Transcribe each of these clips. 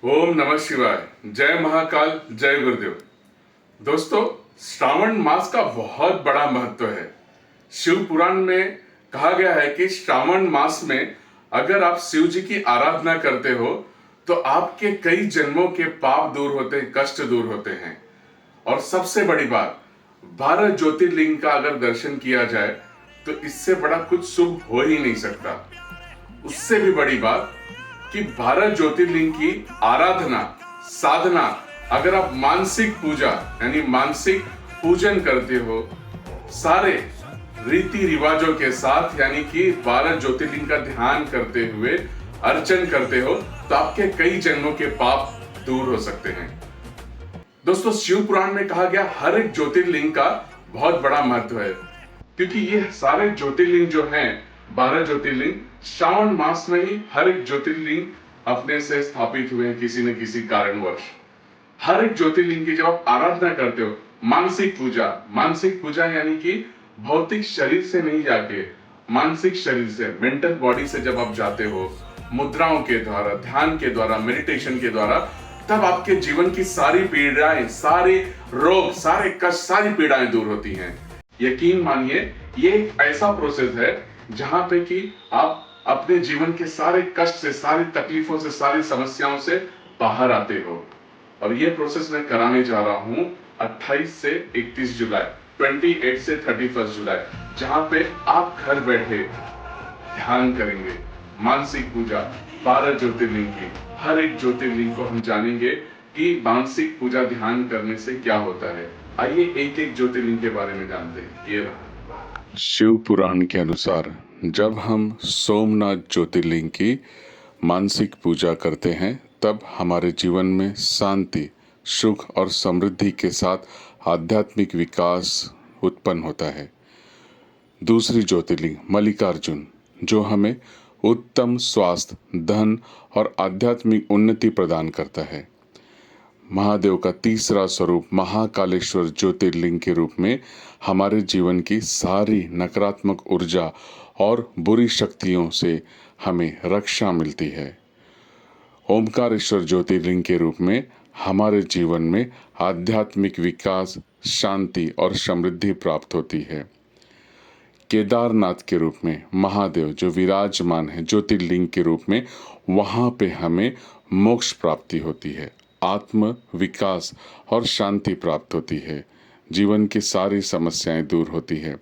ओम नमः शिवाय। जय महाकाल, जय गुरुदेव। दोस्तों, श्रावण मास का बहुत बड़ा महत्व है। शिव पुराण में कहा गया है कि श्रावण मास में अगर आप शिव जी की आराधना करते हो तो आपके कई जन्मों के पाप दूर होते हैं, कष्ट दूर होते हैं। और सबसे बड़ी बात, 12 ज्योतिर्लिंग का अगर दर्शन किया जाए तो इससे बड़ा कुछ शुभ हो ही नहीं सकता। उससे भी बड़ी बात कि 12 ज्योतिर्लिंग की आराधना, साधना, अगर आप मानसिक पूजा यानी मानसिक पूजन करते हो, सारे रीति रिवाजों के साथ, यानी कि 12 ज्योतिर्लिंग का ध्यान करते हुए अर्चन करते हो, तो आपके कई जन्मों के पाप दूर हो सकते हैं। दोस्तों, शिव पुराण में कहा गया हर एक ज्योतिर्लिंग का बहुत बड़ा महत्व है, क्योंकि ये सारे ज्योतिर्लिंग जो हैं, 12 ज्योतिर्लिंग, श्रावण मास में ही हर एक ज्योतिर्लिंग अपने से स्थापित हुए हैं किसी न किसी कारणवश। हर एक ज्योतिर्लिंग की जब आप आराधना करते हो, मानसिक पूजा यानी कि भौतिक शरीर से नहीं जाके मानसिक शरीर से, मेंटल बॉडी से जब आप जाते हो, मुद्राओं के द्वारा, ध्यान के द्वारा, मेडिटेशन के द्वारा, तब आपके जीवन की सारी पीड़ाएं, सारे रोग, सारे कष्ट, सारी पीड़ाएं दूर होती हैं। यकीन मानिए, ये एक ऐसा प्रोसेस है जहां पे कि आप अपने जीवन के सारे कष्ट से, सारी तकलीफों से, सारी समस्याओं से बाहर आते हो। और ये प्रोसेस मैं कराने जा रहा हूं 28 से 31 जुलाई, 28 से 31 जुलाई, जहां पे आप घर बैठे ध्यान करेंगे, मानसिक पूजा, 12 ज्योतिर्लिंग की। हर एक ज्योतिर्लिंग को हम जानेंगे कि मानसिक पूजा ध्यान करने से क्या होता है। आइए एक एक ज्योतिर्लिंग के बारे में जानते हैं। ये रहा। शिव पुराण के अनुसार जब हम सोमनाथ ज्योतिर्लिंग की मानसिक पूजा करते हैं, तब हमारे जीवन में शांति, सुख और समृद्धि के साथ आध्यात्मिक विकास उत्पन्न होता है। दूसरी ज्योतिर्लिंग मल्लिकार्जुन, जो हमें उत्तम स्वास्थ्य, धन और आध्यात्मिक उन्नति प्रदान करता है। महादेव का तीसरा स्वरूप महाकालेश्वर ज्योतिर्लिंग के रूप में हमारे जीवन की सारी नकारात्मक ऊर्जा और बुरी शक्तियों से हमें रक्षा मिलती है। ओमकारेश्वर ज्योतिर्लिंग के रूप में हमारे जीवन में आध्यात्मिक विकास, शांति और समृद्धि प्राप्त होती है। केदारनाथ के रूप में महादेव जो विराजमान है ज्योतिर्लिंग के रूप में, वहाँ पे हमें मोक्ष प्राप्ति होती है, आत्म विकास और शांति प्राप्त होती है, जीवन की सारी समस्याएं दूर होती है।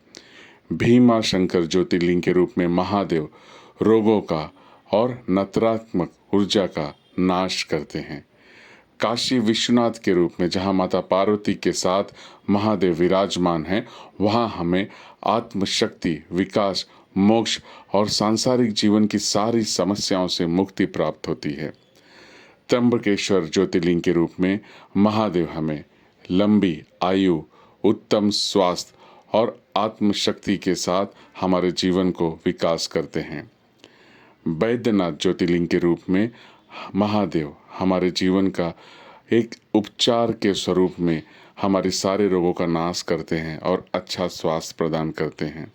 भीमा शंकर ज्योतिर्लिंग के रूप में महादेव रोगों का और नकारात्मक ऊर्जा का नाश करते हैं। काशी विश्वनाथ के रूप में जहाँ माता पार्वती के साथ महादेव विराजमान हैं, वहाँ हमें आत्मशक्ति, विकास, मोक्ष और सांसारिक जीवन की सारी समस्याओं से मुक्ति प्राप्त होती है। त्र्यंबकेश्वर ज्योतिर्लिंग के रूप में महादेव हमें लंबी आयु, उत्तम स्वास्थ्य और आत्मशक्ति के साथ हमारे जीवन को विकास करते हैं। बैद्यनाथ ज्योतिर्लिंग के रूप में महादेव हमारे जीवन का एक उपचार के स्वरूप में हमारे सारे रोगों का नाश करते हैं और अच्छा स्वास्थ्य प्रदान करते हैं।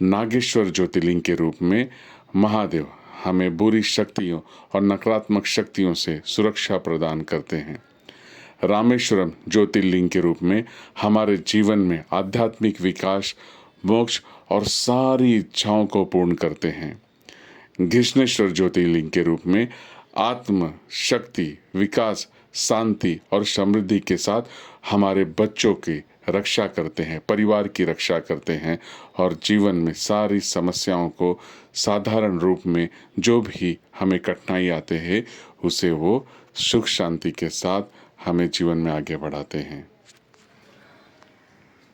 नागेश्वर ज्योतिर्लिंग के रूप में महादेव हमें बुरी शक्तियों और नकारात्मक शक्तियों से सुरक्षा प्रदान करते हैं। रामेश्वरम ज्योतिर्लिंग के रूप में हमारे जीवन में आध्यात्मिक विकास, मोक्ष और सारी इच्छाओं को पूर्ण करते हैं। घृष्णेश्वर ज्योतिर्लिंग के रूप में आत्म शक्ति, विकास, शांति और समृद्धि के साथ हमारे बच्चों की रक्षा करते हैं, परिवार की रक्षा करते हैं और जीवन में सारी समस्याओं को साधारण रूप में जो भी हमें कठिनाई आते हैं, उसे वो सुख शांति के साथ हमें जीवन में आगे बढ़ाते हैं।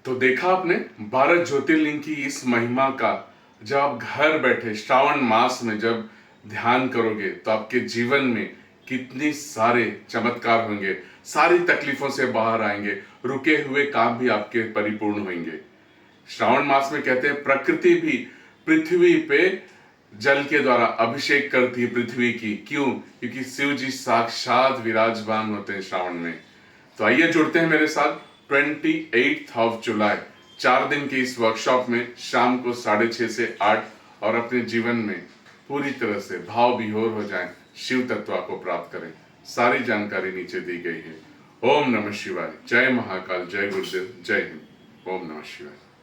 तो देखा आपने 12 ज्योतिर्लिंग की इस महिमा का। जब आप घर बैठे श्रावण मास में जब ध्यान करोगे तो आपके जीवन में कितने सारे चमत्कार होंगे, सारी तकलीफों से बाहर आएंगे, रुके हुए काम भी आपके परिपूर्ण होंगे। श्रावण मास में कहते हैं प्रकृति भी पृथ्वी पे जल के द्वारा अभिषेक करती है पृथ्वी की। क्यों? क्योंकि शिव जी साक्षात विराजमान होते हैं श्रावण में। तो आइए जुड़ते हैं मेरे साथ 28 जुलाई 4 दिन की इस वर्कशॉप में शाम को 6:30 से 8, और अपने जीवन में पूरी तरह से भाव विभोर हो जाएं, शिव तत्व को प्राप्त करें। सारी जानकारी नीचे दी गई है। ओम नमः शिवाय। जय महाकाल, जय गुरुदेव, जय हिंद। ओम नमः शिवाय।